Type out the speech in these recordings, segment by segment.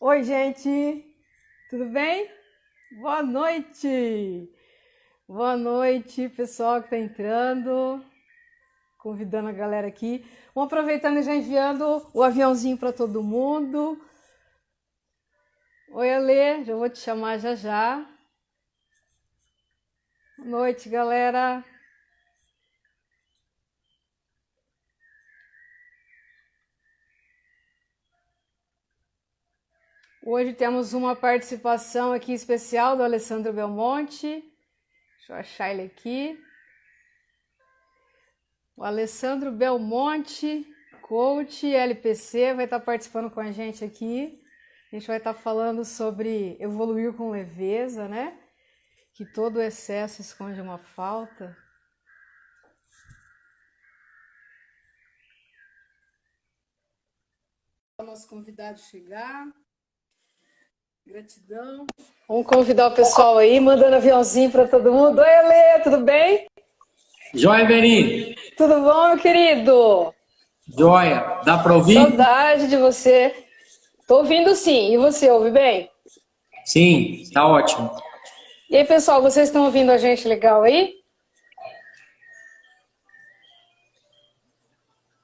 Oi, gente, tudo bem? Boa noite! Boa noite, pessoal que está entrando, convidando a galera aqui. Vamos aproveitando e já enviando o aviãozinho para todo mundo. Oi, Alê, já vou te chamar já já. Boa noite, galera. Hoje temos uma participação aqui especial do Alessandro Belmonte. Deixa eu achar ele aqui. O Alessandro Belmonte, coach LPC, vai estar participando com a gente aqui. A gente vai estar falando sobre evoluir com leveza, né? Que todo excesso esconde uma falta. O nosso convidado chegar. Gratidão. Vamos convidar o pessoal aí, mandando aviãozinho para todo mundo. Oi, Alê, tudo bem? Joia, Beni. Tudo bom, meu querido? Joia. Dá para ouvir? Saudade de você. Tô ouvindo sim. E você, ouve bem? Sim, tá ótimo. E aí, pessoal, vocês estão ouvindo a gente legal aí?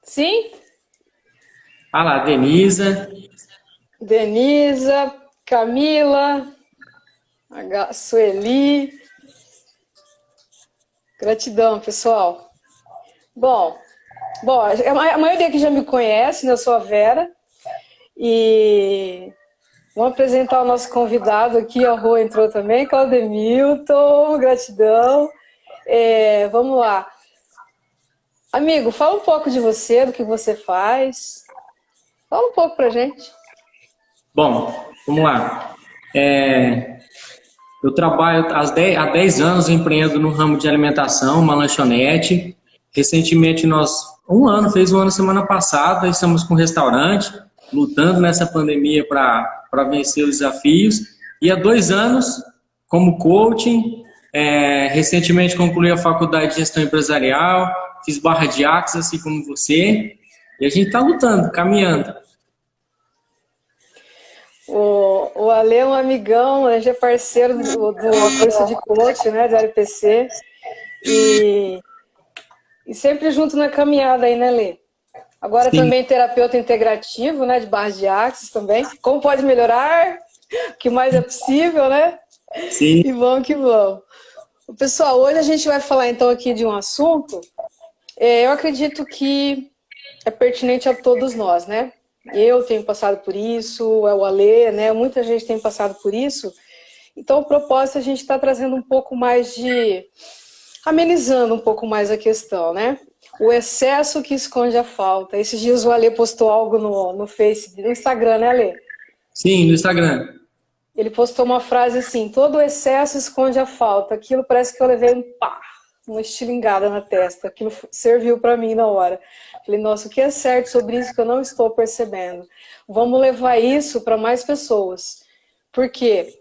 Sim? Ah lá, Denisa. Denisa, Camila, Sueli. Gratidão, pessoal. Bom, a maioria que já me conhece, né? Eu sou a Vera. E vamos apresentar o nosso convidado aqui. A Rô entrou também, Claudemilton. Gratidão. Vamos lá. Amigo, fala um pouco de você, do que você faz. Fala um pouco pra gente. Bom, vamos lá. Eu trabalho há 10 anos, empreendo no ramo de alimentação, uma lanchonete. Recentemente, fez um ano semana passada, estamos com um restaurante, lutando nessa pandemia para vencer os desafios. E há 2 anos, como coaching, recentemente concluí a faculdade de gestão empresarial, fiz barra de Axis, assim como você, e a gente está lutando, caminhando. O Ale é um amigão, a gente é parceiro do curso de coach, né, do LPC, e sempre junto na caminhada aí, né, Lê? Agora Sim. também terapeuta integrativo, né, de barras de Axis também. Como pode melhorar? O que mais é possível, né? Sim. Que bom, que bom. Pessoal, hoje a gente vai falar então aqui de um assunto, eu acredito que é pertinente a todos nós, né? Eu tenho passado por isso, é o Alê, né? Muita gente tem passado por isso. Então, o propósito é a gente está trazendo um pouco mais amenizando um pouco mais a questão, né? O excesso que esconde a falta. Esses dias o Alê postou algo no Face, no Instagram, né, Alê? Sim, no Instagram. Ele postou uma frase assim: todo excesso esconde a falta. Aquilo parece que eu levei uma estilingada na testa. Aquilo serviu para mim na hora. Falei, nossa, o que é certo sobre isso que eu não estou percebendo? Vamos levar isso para mais pessoas. Por quê?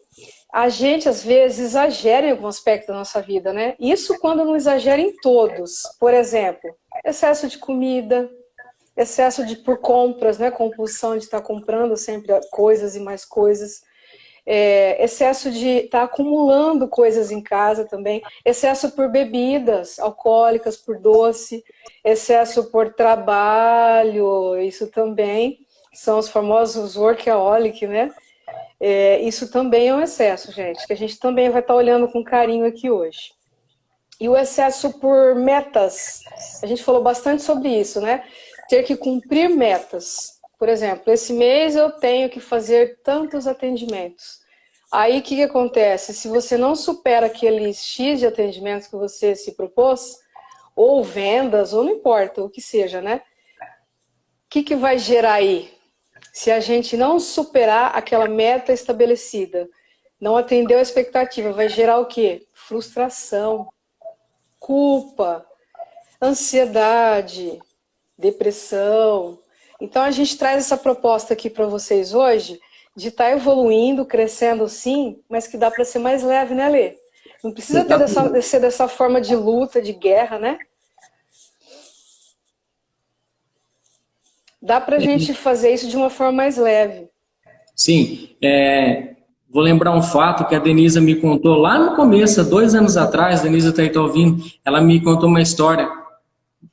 A gente, às vezes, exagera em algum aspecto da nossa vida, né? Isso quando não exagera em todos. Por exemplo, excesso de comida, excesso por compras, né? Compulsão de estar comprando sempre coisas e mais coisas. Excesso de estar acumulando coisas em casa também, excesso por bebidas alcoólicas, por doce, excesso por trabalho, isso também são os famosos workaholic, né? Isso também é um excesso, gente, que a gente também vai estar olhando com carinho aqui hoje. E o excesso por metas, a gente falou bastante sobre isso, né? Ter que cumprir metas. Por exemplo, esse mês eu tenho que fazer tantos atendimentos. Aí o que acontece? Se você não supera aqueles X de atendimentos que você se propôs, ou vendas, ou não importa, o que seja, né? O que vai gerar aí? Se a gente não superar aquela meta estabelecida, não atendeu a expectativa, vai gerar o quê? Frustração, culpa, ansiedade, depressão. Então a gente traz essa proposta aqui para vocês hoje de estar evoluindo, crescendo sim, mas que dá para ser mais leve, né, Lê? Não precisa ser dessa forma de luta, de guerra, né? Dá para a gente fazer isso de uma forma mais leve. Sim, vou lembrar um fato que a Denisa me contou lá no começo, há 2 anos atrás. A Denisa está aí, tá ouvindo, ela me contou uma história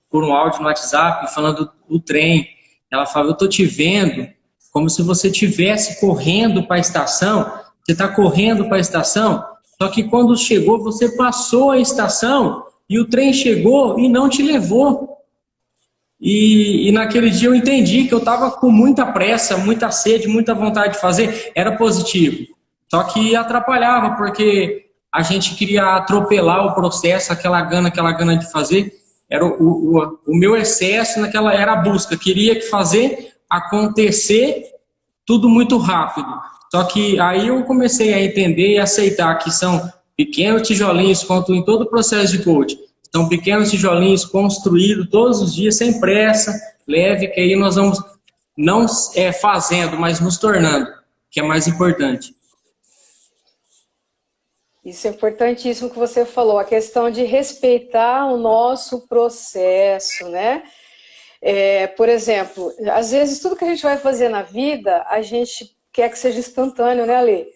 por um áudio no WhatsApp, falando do trem. Ela falou: eu tô te vendo como se você estivesse correndo para a estação, você está correndo para a estação, só que quando chegou, você passou a estação e o trem chegou e não te levou. E naquele dia eu entendi que eu estava com muita pressa, muita sede, muita vontade de fazer. Era positivo, só que atrapalhava, porque a gente queria atropelar o processo, aquela gana de fazer. Era o meu excesso naquela, era a busca, queria fazer acontecer tudo muito rápido. Só que aí eu comecei a entender e aceitar que são pequenos tijolinhos, quanto em todo o processo de coaching. São pequenos tijolinhos construídos todos os dias, sem pressa, leve, que aí nós vamos não fazendo, mas nos tornando, que é mais importante. Isso é importantíssimo que você falou, a questão de respeitar o nosso processo, né? Por exemplo, às vezes tudo que a gente vai fazer na vida, a gente quer que seja instantâneo, né, Ale?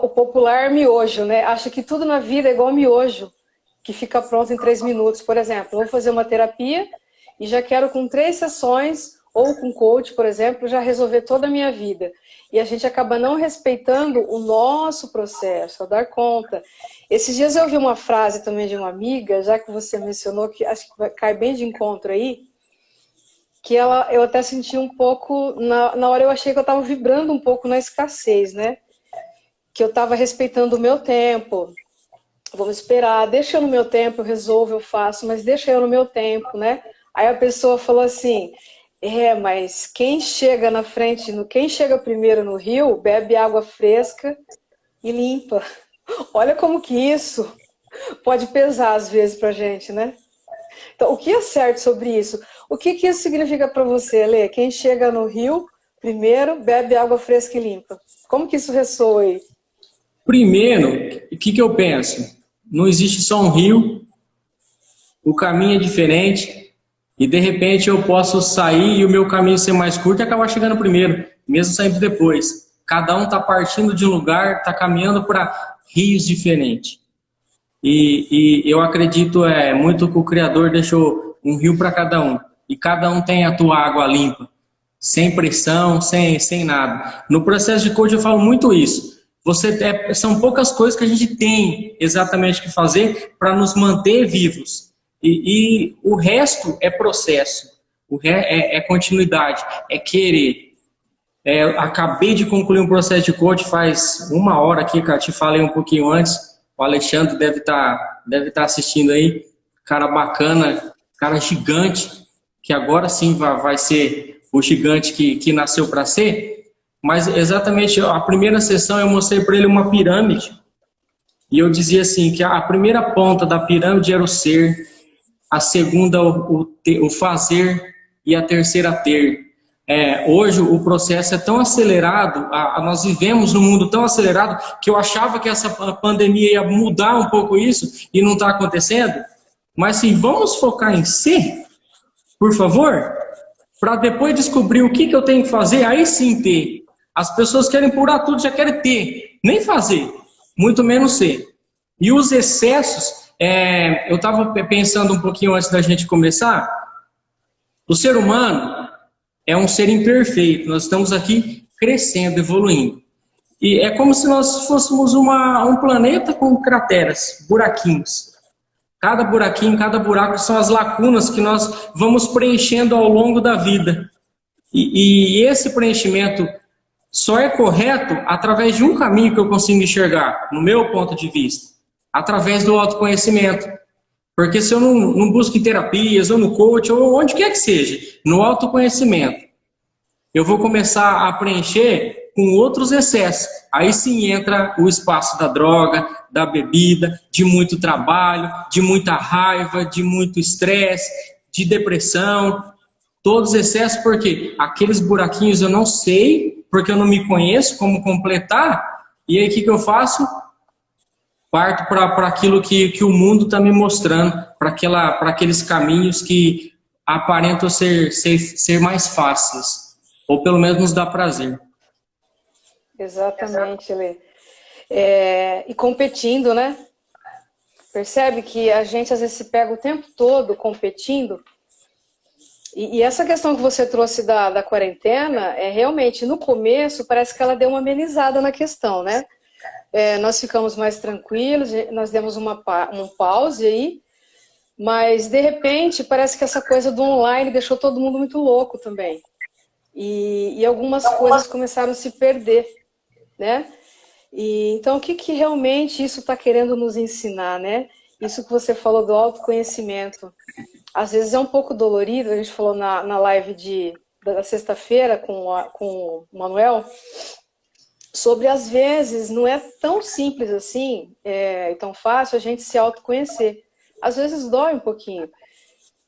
O popular miojo, né? Acha que tudo na vida é igual miojo, que fica pronto em 3 minutos. Por exemplo, eu vou fazer uma terapia e já quero com 3 sessões, ou com coach, por exemplo, já resolver toda a minha vida. E a gente acaba não respeitando o nosso processo, a dar conta. Esses dias eu ouvi uma frase também de uma amiga, já que você mencionou, que acho que cai bem de encontro aí, que eu até senti um pouco, na hora eu achei que eu estava vibrando um pouco na escassez, né? Que eu estava respeitando o meu tempo. Vamos esperar, deixa eu no meu tempo, eu resolvo, eu faço, mas deixa eu no meu tempo, né? Aí a pessoa falou assim, mas quem chega na frente, quem chega primeiro no rio, bebe água fresca e limpa. Olha como que isso pode pesar às vezes pra gente, né? Então, o que é certo sobre isso? O que isso significa para você, Lê? Quem chega no rio primeiro, bebe água fresca e limpa. Como que isso ressoa aí? Primeiro, o que eu penso? Não existe só um rio, o caminho é diferente, e de repente eu posso sair e o meu caminho ser mais curto e acabar chegando primeiro, mesmo saindo depois. Cada um está partindo de um lugar, está caminhando para rios diferentes. E eu acredito muito que o Criador deixou um rio para cada um, e cada um tem a tua água limpa, sem pressão, sem nada. No processo de coaching eu falo muito isso. São poucas coisas que a gente tem exatamente que fazer para nos manter vivos. E o resto é processo, é continuidade, é querer. Acabei de concluir um processo de coaching faz 1 hora aqui, que eu te falei um pouquinho antes. O Alexandre deve tá assistindo aí. Cara bacana, cara gigante, que agora sim vai ser o gigante que nasceu para ser. Mas exatamente a primeira sessão eu mostrei para ele uma pirâmide. E eu dizia assim, que a primeira ponta da pirâmide era o ser, a segunda o fazer e a terceira ter. Hoje o processo é tão acelerado, nós vivemos num mundo tão acelerado, que eu achava que essa pandemia ia mudar um pouco isso, e não está acontecendo. Mas sim, vamos focar em ser, por favor, para depois descobrir o que eu tenho que fazer, aí sim ter. As pessoas querem purar tudo, já querem ter, nem fazer, muito menos ser. E os excessos, eu estava pensando um pouquinho antes da gente começar, o ser humano é um ser imperfeito, nós estamos aqui crescendo, evoluindo. E é como se nós fôssemos um planeta com crateras, buraquinhos. Cada buraquinho, cada buraco são as lacunas que nós vamos preenchendo ao longo da vida. E esse preenchimento só é correto através de um caminho que eu consigo enxergar, no meu ponto de vista, através do autoconhecimento. Porque se eu não busco em terapias, ou no coach, ou onde quer que seja, no autoconhecimento, eu vou começar a preencher com outros excessos. Aí sim entra o espaço da droga, da bebida, de muito trabalho, de muita raiva, de muito estresse, de depressão. Todos os excessos, porque aqueles buraquinhos eu não sei, porque eu não me conheço como completar. E aí o que eu faço? Parto para aquilo que o mundo está me mostrando, para aqueles caminhos que aparentam ser mais fáceis, ou pelo menos nos dá prazer. Exatamente, Lê. E competindo, né? Percebe que a gente às vezes se pega o tempo todo competindo. E essa questão que você trouxe da quarentena, realmente, no começo, parece que ela deu uma amenizada na questão, né? Nós ficamos mais tranquilos, nós demos um pause aí, mas, de repente, parece que essa coisa do online deixou todo mundo muito louco também. E algumas coisas começaram a se perder, né? Então, o que realmente isso está querendo nos ensinar, né? Isso que você falou do autoconhecimento. Às vezes é um pouco dolorido, a gente falou na live da sexta-feira com o Manuel, sobre, às vezes, não é tão simples assim, e tão fácil a gente se autoconhecer. Às vezes dói um pouquinho,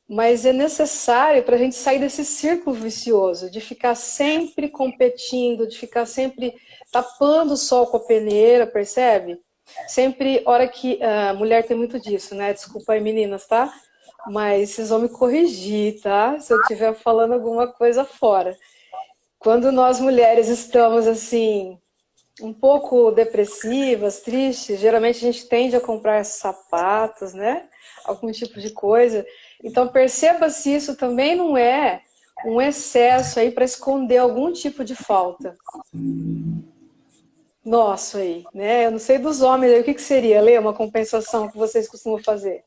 mas é necessário para a gente sair desse círculo vicioso, de ficar sempre competindo, de ficar sempre tapando o sol com a peneira, percebe? Sempre, hora que... A mulher tem muito disso, né? Desculpa aí, meninas, tá? Mas vocês vão me corrigir, tá? Se eu estiver falando alguma coisa fora. Quando nós mulheres estamos, assim, um pouco depressivas, tristes, geralmente a gente tende a comprar sapatos, né? Algum tipo de coisa. Então perceba se isso também não é um excesso aí para esconder algum tipo de falta. Nossa, aí, né? Eu não sei dos homens aí, o que seria, Lê, uma compensação que vocês costumam fazer?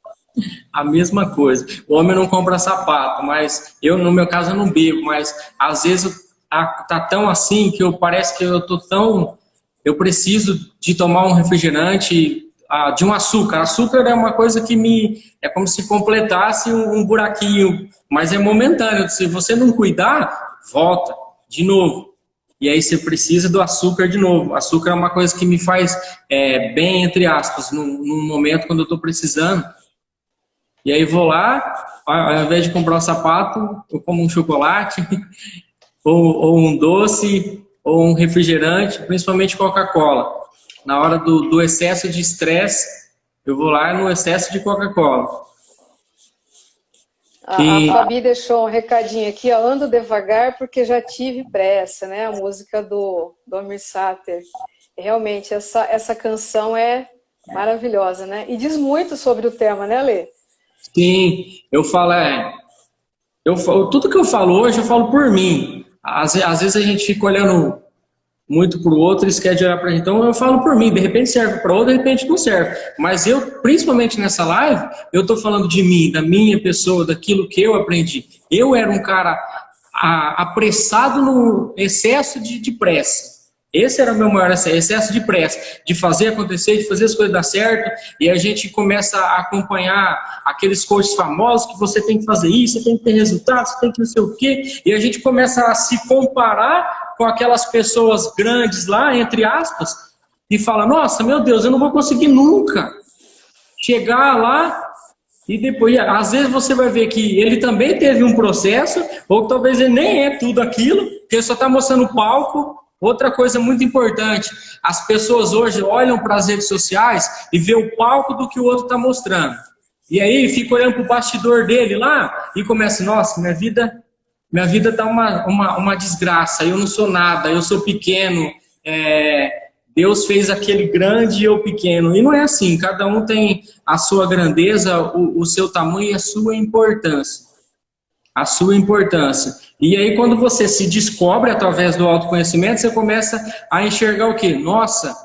A mesma coisa. O homem não compra sapato, mas eu, no meu caso, eu não bebo, mas às vezes tá tão assim que parece que eu tô tão... Eu preciso de tomar um refrigerante, de um açúcar. Açúcar é uma coisa que é como se completasse um buraquinho, mas é momentâneo. Se você não cuidar, volta de novo. E aí você precisa do açúcar de novo. Açúcar é uma coisa que me faz bem, entre aspas, num momento quando eu estou precisando. E aí vou lá, ao invés de comprar um sapato, eu como um chocolate, ou um doce, ou um refrigerante, principalmente Coca-Cola. Na hora do excesso de estresse, eu vou lá no excesso de Coca-Cola. A Fabi deixou um recadinho aqui, ó, ando devagar porque já tive pressa, né? A música do Amir Sater. Realmente, essa canção é maravilhosa, né? E diz muito sobre o tema, né, Lê? Sim, eu falo, tudo que eu falo hoje, eu falo por mim. Às vezes a gente fica olhando muito para o outro e esquece de olhar para a gente. Então eu falo por mim, de repente serve para outro, de repente não serve. Mas eu, principalmente nessa live, eu estou falando de mim, da minha pessoa, daquilo que eu aprendi. Eu era um cara apressado no excesso de pressa. Esse era o meu maior excesso de pressa, de fazer acontecer, de fazer as coisas dar certo, e a gente começa a acompanhar aqueles coaches famosos que você tem que fazer isso, você tem que ter resultados, você tem que não sei o quê, e a gente começa a se comparar com aquelas pessoas grandes lá, entre aspas, e fala, nossa, meu Deus, eu não vou conseguir nunca chegar lá, e depois, às vezes você vai ver que ele também teve um processo, ou talvez ele nem é tudo aquilo, que ele só está mostrando o palco. Outra coisa muito importante, as pessoas hoje olham para as redes sociais e vê o palco do que o outro está mostrando. E aí fica olhando para o bastidor dele lá e começa, nossa, minha vida está uma desgraça, eu não sou nada, eu sou pequeno, Deus fez aquele grande e eu pequeno. E não é assim, cada um tem a sua grandeza, o seu tamanho e a sua importância. A sua importância. E aí quando você se descobre através do autoconhecimento, você começa a enxergar o quê? Nossa,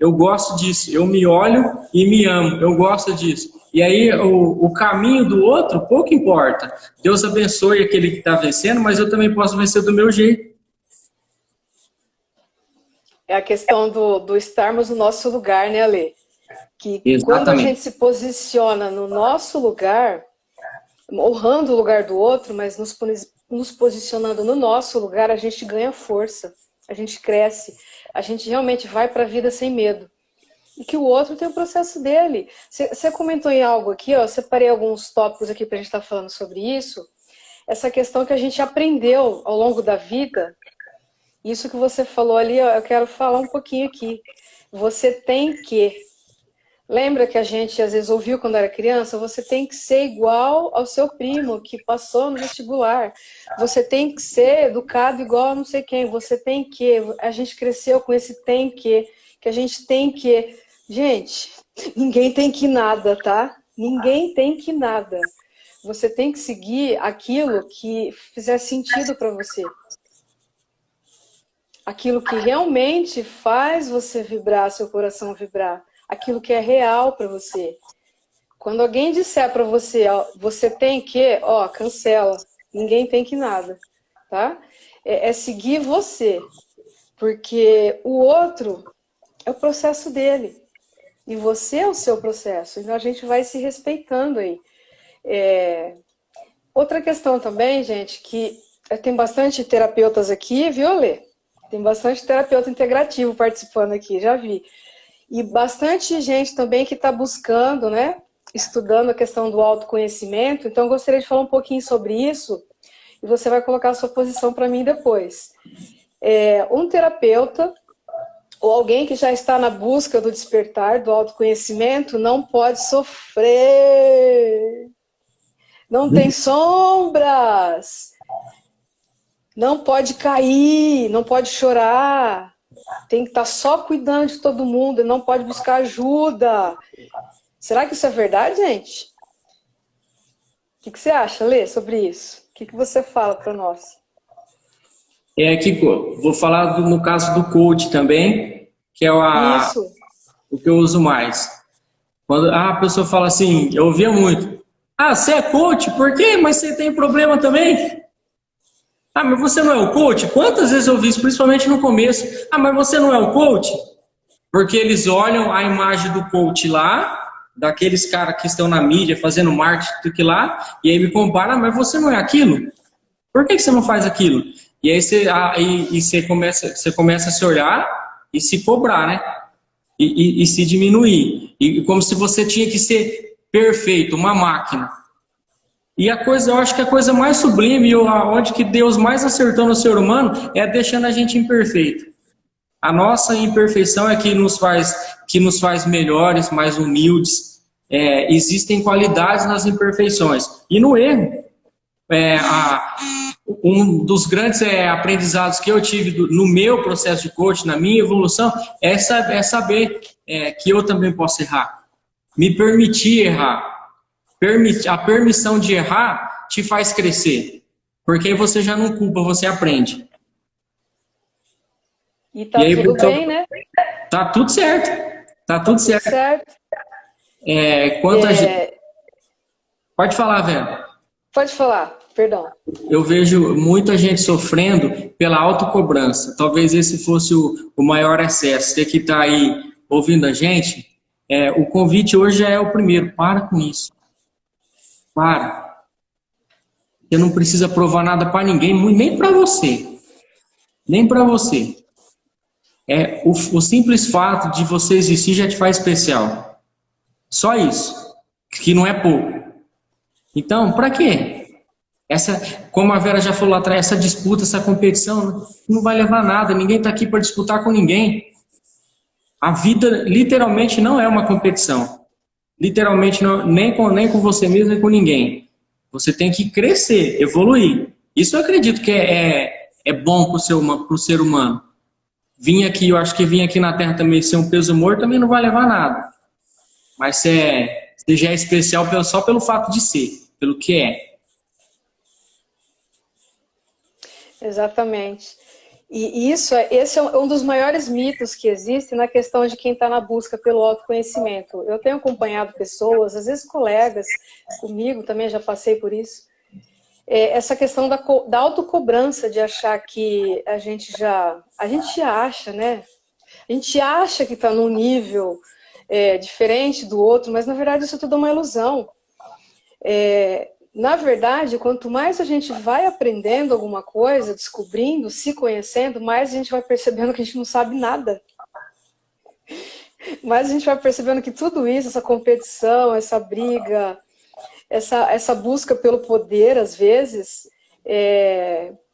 eu gosto disso, eu me olho e me amo, eu gosto disso. E aí o caminho do outro pouco importa. Deus abençoe aquele que está vencendo, mas eu também posso vencer do meu jeito. É a questão do estarmos no nosso lugar, né, Alê? Que Exatamente. Quando a gente se posiciona no nosso lugar, honrando o lugar do outro, mas nos posicionando no nosso lugar, a gente ganha força, a gente cresce, a gente realmente vai para a vida sem medo. E que o outro tem o processo dele. Você comentou em algo aqui, ó, eu separei alguns tópicos aqui para a gente estar falando sobre isso. Essa questão que a gente aprendeu ao longo da vida, isso que você falou ali, ó, eu quero falar um pouquinho aqui. Você tem que... Lembra que a gente às vezes ouviu quando era criança? Você tem que ser igual ao seu primo que passou no vestibular. Você tem que ser educado igual a não sei quem. Você tem que. A gente cresceu com esse tem que a gente tem que. Gente, ninguém tem que nada, tá? Ninguém tem que nada. Você tem que seguir aquilo que fizer sentido para você. Aquilo que realmente faz você vibrar, seu coração vibrar. Aquilo que é real para você. Quando alguém disser para você, ó, você tem que, ó, cancela. Ninguém tem que nada, tá? É seguir você. Porque o outro é o processo dele. E você é o seu processo. Então a gente vai se respeitando aí. Outra questão também, gente, que tem bastante terapeutas aqui, viu, Lê? Tem bastante terapeuta integrativo participando aqui, já vi. E bastante gente também que está buscando, né? Estudando a questão do autoconhecimento. Então, eu gostaria de falar um pouquinho sobre isso. E você vai colocar a sua posição para mim depois. Um terapeuta ou alguém que já está na busca do despertar, do autoconhecimento, não pode sofrer. Não tem sombras. Não pode cair, não pode chorar. Tem que estar só cuidando de todo mundo, não pode buscar ajuda. Será que isso é verdade, gente? O que você acha, Lê, sobre isso? O que você fala para nós? Kiko, vou falar no caso do coach também, que é o que eu uso mais. Quando a pessoa fala assim, eu ouvia muito, você é coach? Por quê? Mas você tem problema também? Mas você não é o coach? Quantas vezes eu vi isso, principalmente no começo? Mas você não é o coach? Porque eles olham a imagem do coach lá, daqueles caras que estão na mídia fazendo marketing lá, e aí me comparam, mas você não é aquilo? Por que você não faz aquilo? E aí você começa a se olhar e se cobrar, né? E se diminuir. E como se você tinha que ser perfeito, uma máquina. E eu acho que a coisa mais sublime, onde que Deus mais acertou no ser humano, é deixando a gente imperfeito. A nossa imperfeição é que nos faz melhores, mais humildes. Existem qualidades nas imperfeições. E no erro, um dos grandes aprendizados que eu tive no meu processo de coaching, na minha evolução, é saber que eu também posso errar. Me permitir errar. A permissão de errar te faz crescer. Porque aí você já não culpa, você aprende. E tá aí, tudo bem, né? Tá tudo certo. Tá tudo certo. Pode falar, velho. Pode falar, perdão. Eu vejo muita gente sofrendo pela autocobrança. Talvez esse fosse o maior excesso. Você que está aí ouvindo a gente, o convite hoje é o primeiro. Para com isso. Para. Você não precisa provar nada para ninguém, nem para você. Nem para você. O simples fato de você existir já te faz especial. Só isso. Que não é pouco. Então, para quê? Como a Vera já falou lá atrás, essa disputa, essa competição não vai levar a nada. Ninguém está aqui para disputar com ninguém. A vida literalmente não é uma competição. Literalmente não, nem com você mesmo, nem com ninguém. Você tem que crescer, evoluir. Isso eu acredito que é bom para o ser humano. Eu acho que vir aqui na Terra também ser um peso morto também não vai levar a nada. Mas você já é especial só pelo fato de ser, pelo que é. Exatamente. E esse é um dos maiores mitos que existe na questão de quem está na busca pelo autoconhecimento. Eu tenho acompanhado pessoas, às vezes colegas comigo, também já passei por isso, essa questão da autocobrança, de achar que a gente acha, né? A gente acha que está num nível diferente do outro, mas na verdade isso tudo é uma ilusão. Na verdade, quanto mais a gente vai aprendendo alguma coisa, descobrindo, se conhecendo, mais a gente vai percebendo que a gente não sabe nada. Mais a gente vai percebendo que tudo isso, essa competição, essa briga, essa busca pelo poder, às vezes,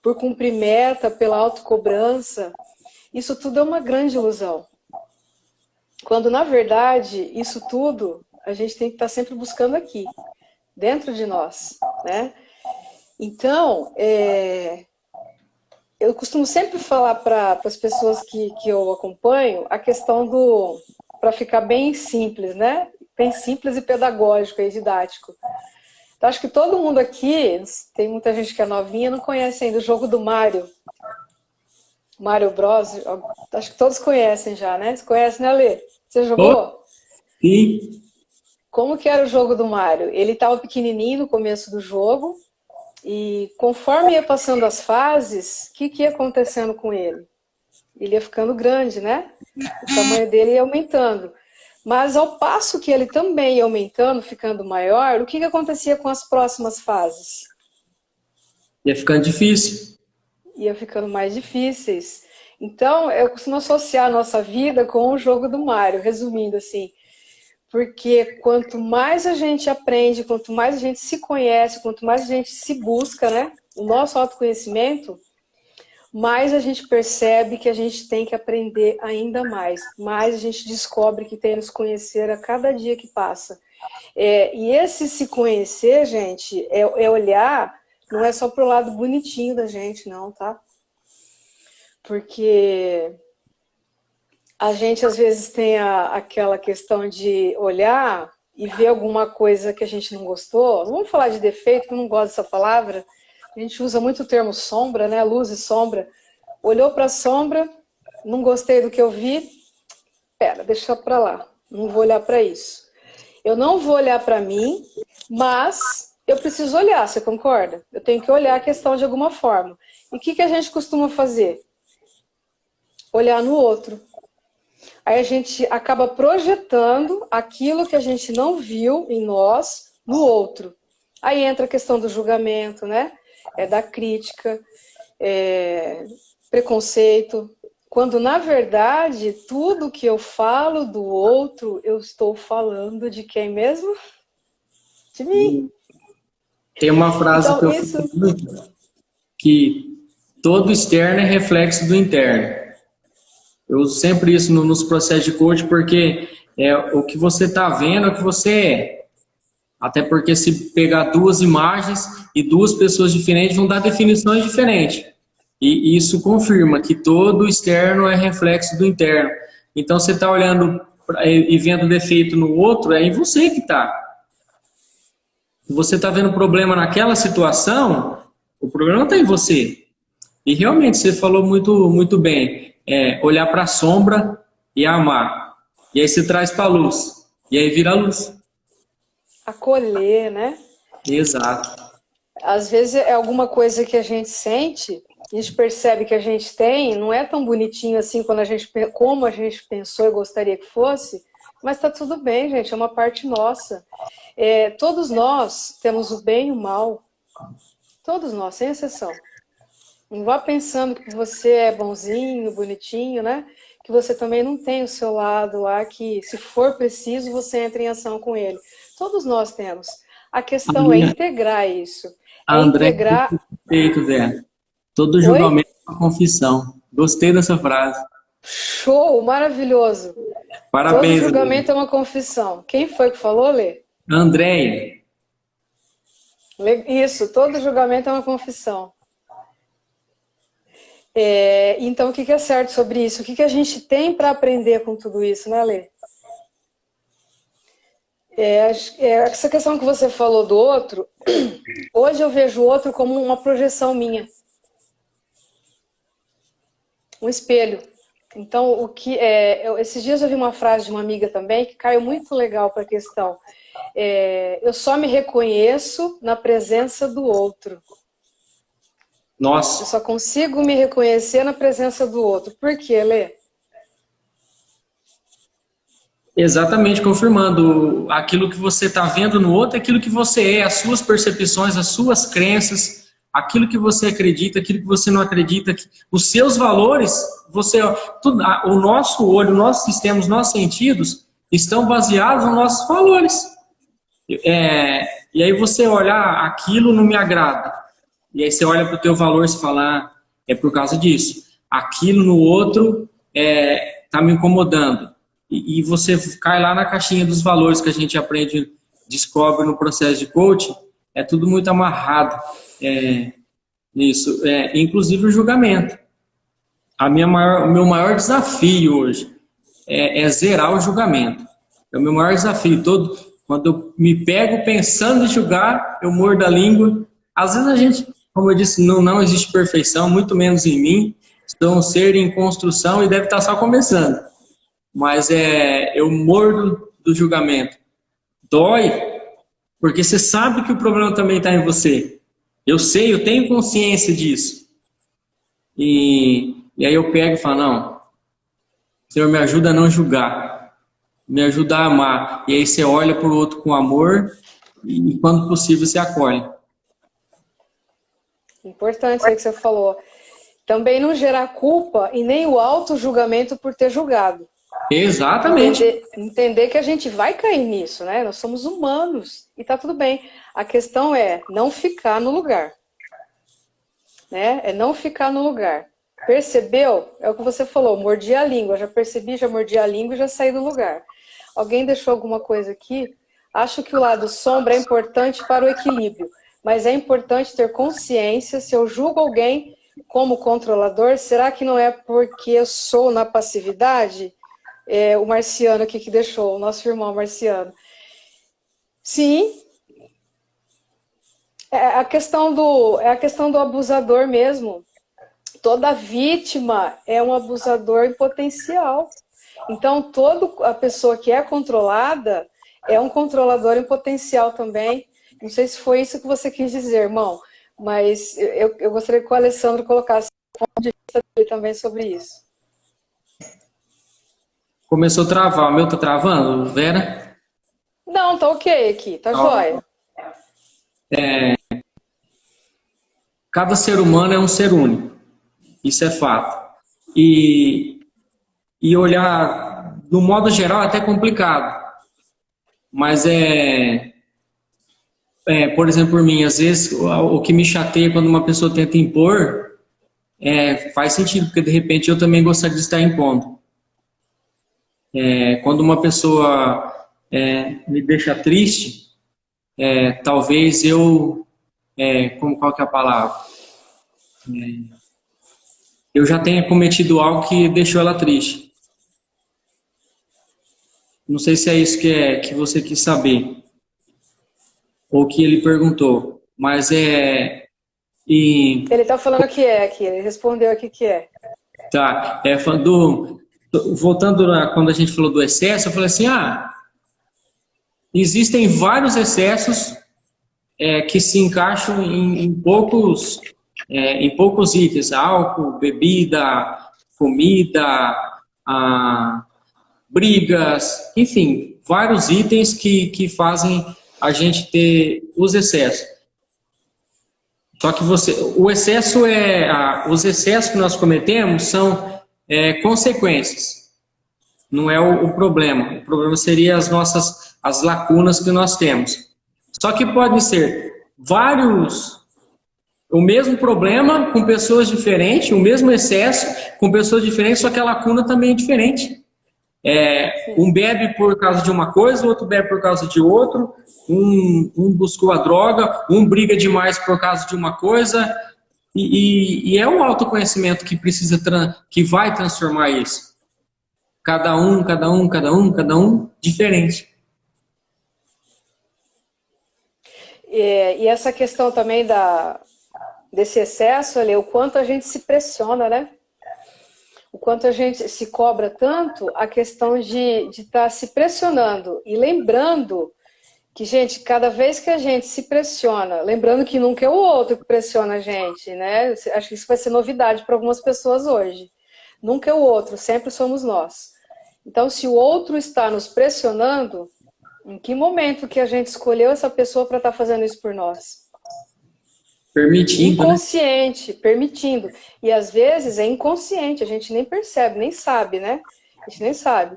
por cumprir meta, pela autocobrança, isso tudo é uma grande ilusão. Quando, na verdade, isso tudo a gente tem que estar sempre buscando aqui, dentro de nós, né? Então, eu costumo sempre falar para as pessoas que eu acompanho a questão do... para ficar bem simples, né? Bem simples e pedagógico e didático. Então, acho que todo mundo aqui, tem muita gente que é novinha, não conhece ainda o jogo do Mario. Mario Bros. Acho que todos conhecem já, né? Você conhece, né, Lê? Você jogou? Sim. Como que era o jogo do Mario? Ele estava pequenininho no começo do jogo e conforme ia passando as fases, o que ia acontecendo com ele? Ele ia ficando grande, né? O tamanho dele ia aumentando. Mas ao passo que ele também ia aumentando, ficando maior, o que acontecia com as próximas fases? Ia ficando difícil. Ia ficando mais difíceis. Então, eu costumo associar a nossa vida com o jogo do Mario, resumindo assim. Porque quanto mais a gente aprende, quanto mais a gente se conhece, quanto mais a gente se busca, né? O nosso autoconhecimento, mais a gente percebe que a gente tem que aprender ainda mais. Mais a gente descobre que tem que nos conhecer a cada dia que passa. E esse se conhecer, gente, é olhar, não é só pro lado bonitinho da gente, não, tá? Porque a gente às vezes tem aquela questão de olhar e ver alguma coisa que a gente não gostou. Não vamos falar de defeito, que eu não gosto dessa palavra. A gente usa muito o termo sombra, né? Luz e sombra. Olhou para a sombra, não gostei do que eu vi, deixa para lá, não vou olhar para isso. Eu não vou olhar para mim, mas eu preciso olhar, você concorda? Eu tenho que olhar a questão de alguma forma. E o que a gente costuma fazer? Olhar no outro. Aí a gente acaba projetando aquilo que a gente não viu em nós no outro. Aí entra a questão do julgamento, né? Da crítica, preconceito. Quando, na verdade, tudo que eu falo do outro, eu estou falando de quem mesmo? De mim. Tem uma frase então, que eu falo muito, que todo externo é reflexo do interno. Eu uso sempre isso nos processos de coaching, porque o que você está vendo é o que você é. Até porque se pegar duas imagens e duas pessoas diferentes vão dar definições diferentes. E isso confirma que todo externo é reflexo do interno. Então você está olhando e vendo defeito no outro, é em você que está. Você está vendo problema naquela situação, o problema está em você. E realmente você falou muito, muito bem. Olhar para a sombra e amar. E aí você traz para a luz. E aí vira a luz. Acolher, né? Exato. Às vezes é alguma coisa que a gente sente, a gente percebe que a gente tem, não é tão bonitinho assim como a gente pensou e gostaria que fosse, mas está tudo bem, gente, é uma parte nossa. Todos nós temos o bem e o mal. Todos nós, sem exceção. Não vá pensando que você é bonzinho, bonitinho, né? Que você também não tem o seu lado lá, que se for preciso, você entra em ação com ele. Todos nós temos. A questão é integrar isso. André, integrar... perfeito, Zé. Todo julgamento é uma confissão. Gostei dessa frase. Show, maravilhoso. Parabéns. Todo julgamento é uma confissão. Quem foi que falou, Lê? Andréia. Isso, todo julgamento é uma confissão. Então, o que é certo sobre isso? O que a gente tem para aprender com tudo isso, né, Lê? Essa questão que você falou do outro, hoje eu vejo o outro como uma projeção minha. Um espelho. Então, esses dias eu vi uma frase de uma amiga também que caiu muito legal para a questão. Eu só me reconheço na presença do outro. Nossa. Eu só consigo me reconhecer na presença do outro. Por quê, Lê? Exatamente, confirmando. Aquilo que você está vendo no outro é aquilo que você é, as suas percepções, as suas crenças, aquilo que você acredita, aquilo que você não acredita, os seus valores, o nosso olho, o nosso sistema, os nossos sentidos estão baseados nos nossos valores. E aí você olhar, aquilo não me agrada. E aí você olha para o teu valor e fala, é por causa disso. Aquilo no outro está me incomodando. e você cai lá na caixinha dos valores que a gente aprende, descobre no processo de coaching, é tudo muito amarrado. Isso, inclusive o julgamento. O meu maior desafio hoje é zerar o julgamento. É o meu maior desafio. Quando eu me pego pensando em julgar, eu mordo a língua. Às vezes a gente, como eu disse, não existe perfeição, muito menos em mim. Sou um ser em construção e deve estar só começando. Mas eu mordo do julgamento. Dói, porque você sabe que o problema também está em você. Eu sei, eu tenho consciência disso. E aí eu pego e falo, não, Senhor, me ajuda a não julgar, me ajuda a amar. E aí você olha para o outro com amor e, quando possível, você acolhe. Importante isso que você falou. Também não gerar culpa e nem o auto-julgamento por ter julgado. Exatamente. Entender que a gente vai cair nisso, né? Nós somos humanos e tá tudo bem. A questão é não ficar no lugar. Né? É não ficar no lugar. Percebeu? É o que você falou, mordi a língua. Já percebi, já mordi a língua e já saí do lugar. Alguém deixou alguma coisa aqui? Acho que o lado sombra é importante para o equilíbrio, mas é importante ter consciência. Se eu julgo alguém como controlador, será que não é porque eu sou na passividade? O Marciano aqui que deixou, o nosso irmão Marciano. Sim. É a questão do abusador mesmo. Toda vítima é um abusador em potencial. Então, toda a pessoa que é controlada é um controlador em potencial também. Não sei se foi isso que você quis dizer, irmão, mas eu gostaria que o Alessandro colocasse um ponto de vista dele também sobre isso. Começou a travar. O meu tá travando, Vera? Não, tá ok aqui, tá jóia. Cada ser humano é um ser único. Isso é fato. E olhar, no modo geral, é até complicado. Mas por exemplo, por mim, às vezes, o que me chateia quando uma pessoa tenta impor, faz sentido, porque de repente eu também gostaria de estar impondo. Quando uma pessoa me deixa triste, talvez qual que é a palavra? Eu já tenha cometido algo que deixou ela triste. Não sei se é isso que você quis saber, ou que ele perguntou, mas Ele está falando que aqui, ele respondeu aqui que é. Tá, voltando quando a gente falou do excesso, eu falei assim, existem vários excessos que se encaixam em poucos itens, álcool, bebida, comida, brigas, enfim, vários itens que fazem a gente ter os excessos. Só que os excessos que nós cometemos são consequências, não é o problema. O problema seria as lacunas que nós temos. Só que podem ser o mesmo problema com pessoas diferentes, o mesmo excesso com pessoas diferentes, só que a lacuna também é diferente. Um bebe por causa de uma coisa, o outro bebe por causa de outro, um buscou a droga, um briga demais por causa de uma coisa, e é o autoconhecimento que vai transformar isso. Cada um diferente. E essa questão também desse excesso, ali, o quanto a gente se pressiona, né? O quanto a gente se cobra tanto, a questão de estar se pressionando e lembrando que, gente, cada vez que a gente se pressiona, lembrando que nunca é o outro que pressiona a gente, né? Acho que isso vai ser novidade para algumas pessoas hoje. Nunca é o outro, sempre somos nós. Então, se o outro está nos pressionando, em que momento que a gente escolheu essa pessoa para estar fazendo isso por nós? Permitindo, inconsciente, né? Permitindo. E às vezes é inconsciente, a gente nem percebe, nem sabe, né? A gente nem sabe.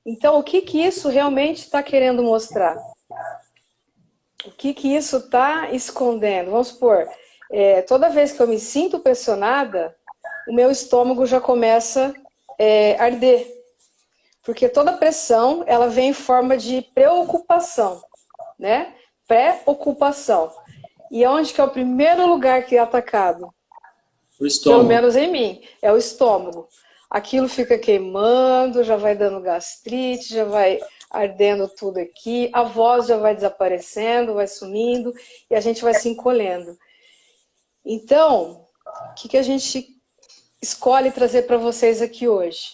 Então, o que isso realmente está querendo mostrar? O que isso está escondendo? Vamos supor, toda vez que eu me sinto pressionada, o meu estômago já começa a arder. Porque toda pressão, ela vem em forma de preocupação, né? Preocupação. E onde que é o primeiro lugar que é atacado? O estômago. Pelo menos em mim, é o estômago. Aquilo fica queimando, já vai dando gastrite, já vai ardendo tudo aqui, a voz já vai desaparecendo, vai sumindo, e a gente vai se encolhendo. Então, o que a gente escolhe trazer para vocês aqui hoje?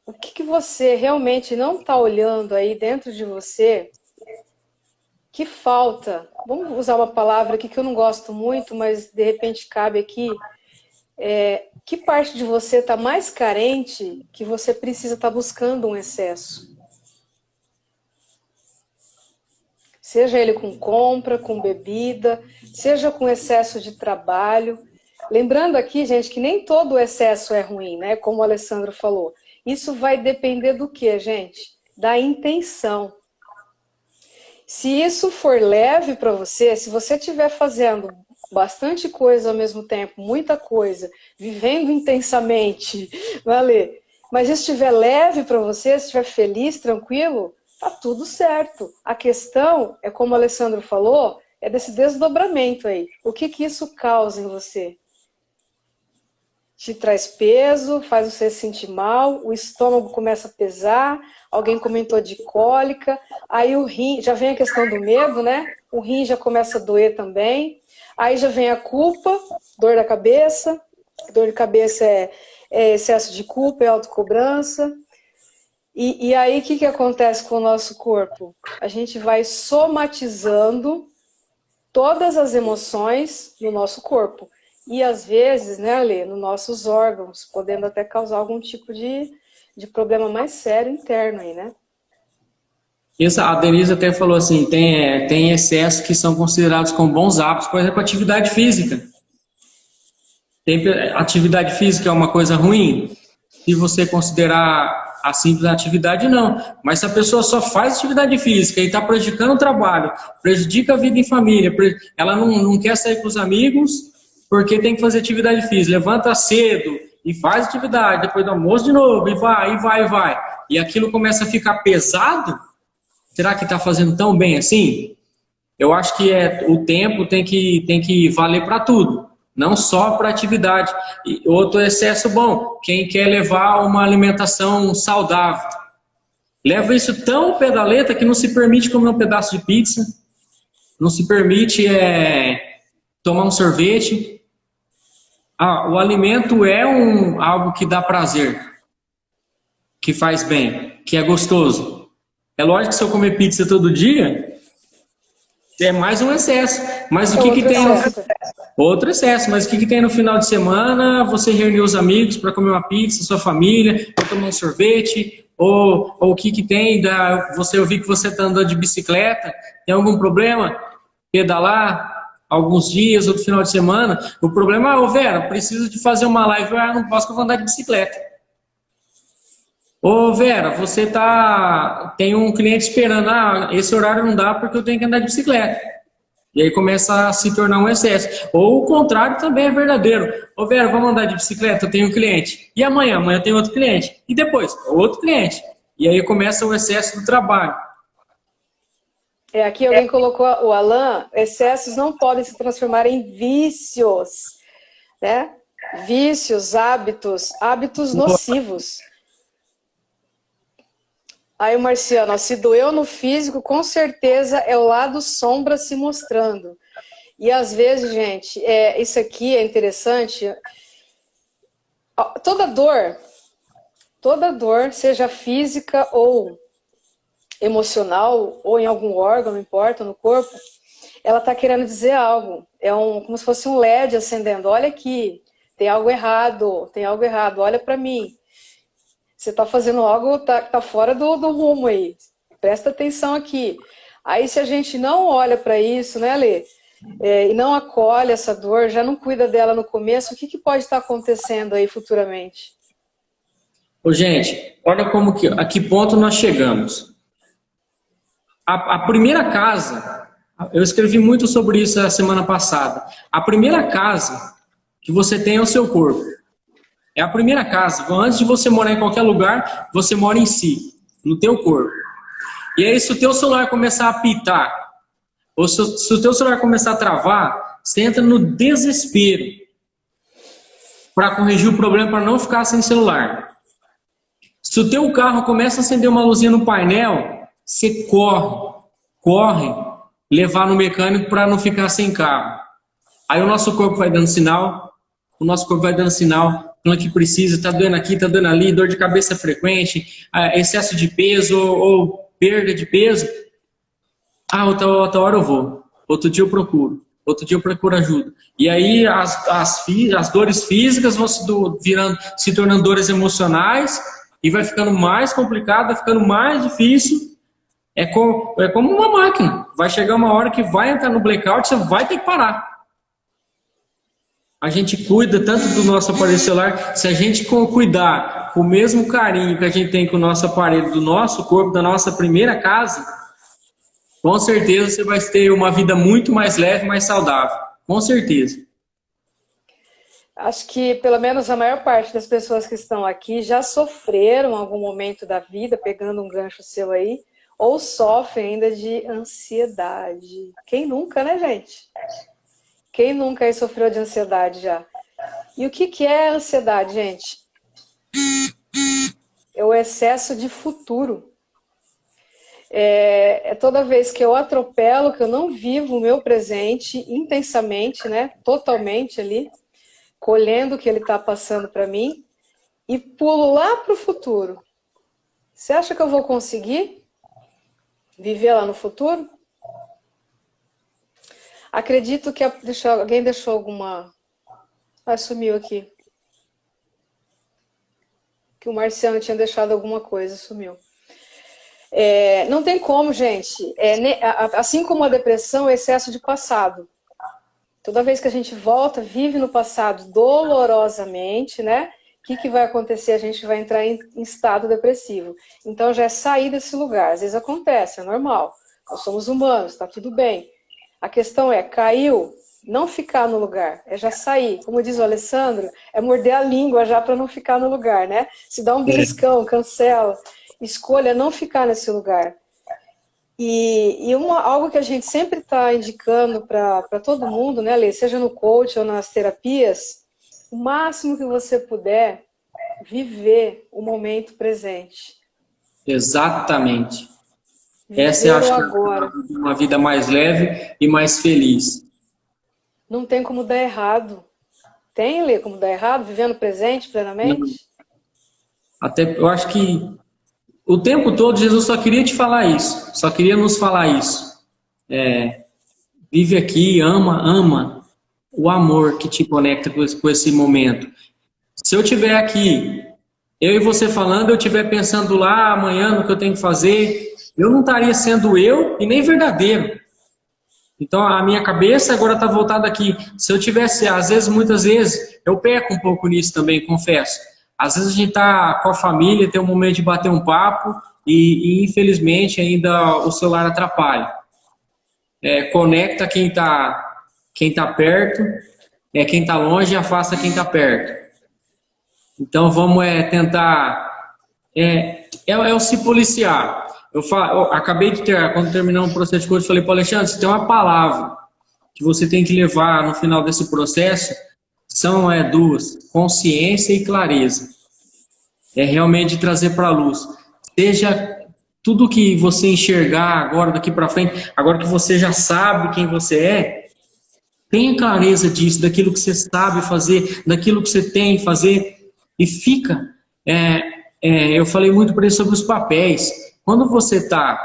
O que você realmente não está olhando aí dentro de você, que falta? Vamos usar uma palavra aqui que eu não gosto muito, mas de repente cabe aqui. Que parte de você está mais carente que você precisa estar buscando um excesso? Seja ele com compra, com bebida, seja com excesso de trabalho. Lembrando aqui, gente, que nem todo excesso é ruim, né? Como o Alessandro falou. Isso vai depender do quê, gente? Da intenção. Se isso for leve para você, se você estiver fazendo bastante coisa ao mesmo tempo, muita coisa, vivendo intensamente, vale? Mas se estiver leve para você, se estiver feliz, tranquilo, tá tudo certo. A questão é, como o Alessandro falou, é desse desdobramento aí. O que isso causa em você? Te traz peso, faz você se sentir mal, o estômago começa a pesar, alguém comentou de cólica, aí o rim, já vem a questão do medo, né? O rim já começa a doer também, aí já vem a culpa, dor da cabeça, dor de cabeça é excesso de culpa, é autocobrança. E aí o que acontece com o nosso corpo? A gente vai somatizando todas as emoções no nosso corpo. E às vezes, né, Ale, nos nossos órgãos, podendo até causar algum tipo de problema mais sério interno aí, né? Isso, a Denise até falou assim, tem excessos que são considerados como bons hábitos, por exemplo, atividade física. Atividade física é uma coisa ruim? Se você considerar a simples atividade, não. Mas se a pessoa só faz atividade física e está prejudicando o trabalho, prejudica a vida em família, ela não quer sair com os amigos porque tem que fazer atividade física, levanta cedo e faz atividade, depois do almoço de novo, e vai. E aquilo começa a ficar pesado, será que está fazendo tão bem assim? Eu acho que o tempo tem que valer para tudo, não só para atividade. E outro excesso bom, quem quer levar uma alimentação saudável, leva isso tão pedaleta que não se permite comer um pedaço de pizza, não se permite tomar um sorvete. O alimento é algo que dá prazer, que faz bem, que é gostoso. É lógico que se eu comer pizza todo dia, é mais um excesso. Mas o que tem? Outro excesso. Mas o que tem no final de semana? Você reunir os amigos para comer uma pizza, sua família, ou tomar um sorvete, ou o que tem? Eu vi que você está andando de bicicleta, tem algum problema? Pedalar alguns dias, outro final de semana. O problema é, Vera, preciso de fazer uma live, não posso que eu vou andar de bicicleta. Ô Vera, você tem um cliente esperando, esse horário não dá porque eu tenho que andar de bicicleta. E aí começa a se tornar um excesso. Ou o contrário também é verdadeiro. Ô Vera, vamos andar de bicicleta? Eu tenho um cliente. E amanhã? Amanhã eu tenho outro cliente. E depois? Outro cliente. E aí começa o excesso do trabalho. Aqui alguém colocou, o Alan, excessos não podem se transformar em vícios, né? Vícios, hábitos nocivos. Aí o Marciano, se doeu no físico, com certeza é o lado sombra se mostrando. E às vezes, gente, isso aqui é interessante. Toda dor, seja física ou emocional, ou em algum órgão, não importa, no corpo, ela está querendo dizer algo. Como se fosse um LED acendendo. Olha aqui, tem algo errado, olha para mim. Você está fazendo algo, tá fora do rumo aí. Presta atenção aqui. Aí se a gente não olha para isso, né, Lê? E não acolhe essa dor, já não cuida dela no começo, o que pode estar acontecendo aí futuramente? Ô, gente, olha a que ponto nós chegamos. A primeira casa, eu escrevi muito sobre isso a semana passada. A primeira casa que você tem é o seu corpo. É a primeira casa. Antes de você morar em qualquer lugar, você mora em si, no teu corpo. E aí, se o teu celular começar a apitar, ou se o teu celular começar a travar, você entra no desespero para corrigir o problema, para não ficar sem celular. Se o teu carro começa a acender uma luzinha no painel, você corre levar no mecânico para não ficar sem carro. Aí o nosso corpo vai dando sinal, falando que precisa, tá doendo aqui, tá doendo ali, dor de cabeça frequente, excesso de peso ou perda de peso. Outra hora eu vou, outro dia eu procuro ajuda. E aí as dores físicas vão se tornando dores emocionais e vai ficando mais complicado, vai ficando mais difícil. É como uma máquina. Vai chegar uma hora que vai entrar no blackout, você vai ter que parar. A gente cuida tanto do nosso aparelho celular, se a gente cuidar com o mesmo carinho que a gente tem com o nosso aparelho, do nosso corpo, da nossa primeira casa, com certeza você vai ter uma vida muito mais leve, mais saudável. Com certeza. Acho que pelo menos a maior parte das pessoas que estão aqui já sofreram em algum momento da vida, pegando um gancho seu aí, ou sofrem ainda de ansiedade. Quem nunca, né, gente? Quem nunca aí sofreu de ansiedade já? E o que é ansiedade, gente? É o excesso de futuro. É toda vez que eu atropelo, que eu não vivo o meu presente intensamente, né? Totalmente ali, colhendo o que ele está passando para mim, e pulo lá para o futuro. Você acha que eu vou conseguir viver lá no futuro? Acredito que alguém deixou alguma... sumiu aqui. Que o Marciano tinha deixado alguma coisa, sumiu. Não tem como, gente. Assim como a depressão, é excesso de passado. Toda vez que a gente volta, vive no passado dolorosamente, né? O que vai acontecer? A gente vai entrar em estado depressivo. Então já é sair desse lugar. Às vezes acontece, é normal. Nós somos humanos, tá tudo bem. A questão é, caiu, não ficar no lugar, é já sair. Como diz o Alessandro, é morder a língua já para não ficar no lugar, né? Se dá um beliscão, cancela. Escolha não ficar nesse lugar. E algo que a gente sempre está indicando para todo mundo, né, Lê? Seja no coach ou nas terapias, o máximo que você puder, viver o momento presente. Exatamente. Essa é uma vida mais leve e mais feliz. Não tem como dar errado. Tem, Lê, como dar errado? Vivendo presente plenamente? Não. Até eu acho que o tempo todo Jesus só queria te falar isso. Só queria nos falar isso. Vive aqui, ama o amor que te conecta com esse momento. Se eu estiver aqui, eu e você falando, eu estiver pensando lá amanhã no que eu tenho que fazer, eu não estaria sendo eu e nem verdadeiro. Então a minha cabeça agora está voltada aqui. Se eu tivesse, muitas vezes, eu peco um pouco nisso também, confesso. Às vezes a gente está com a família, tem um momento de bater um papo e infelizmente ainda o celular atrapalha. Conecta quem tá perto, quem está longe afasta quem está perto. Então vamos tentar o se policiar. Eu acabei de quando terminar um processo de coach, falei para o Alexandre, você tem uma palavra que você tem que levar no final desse processo, são duas, consciência e clareza. Realmente trazer para a luz. Seja tudo que você enxergar agora, daqui para frente, agora que você já sabe quem você é, tenha clareza disso, daquilo que você sabe fazer, daquilo que você tem que fazer, e fica. Eu falei muito para ele sobre os papéis. Quando você está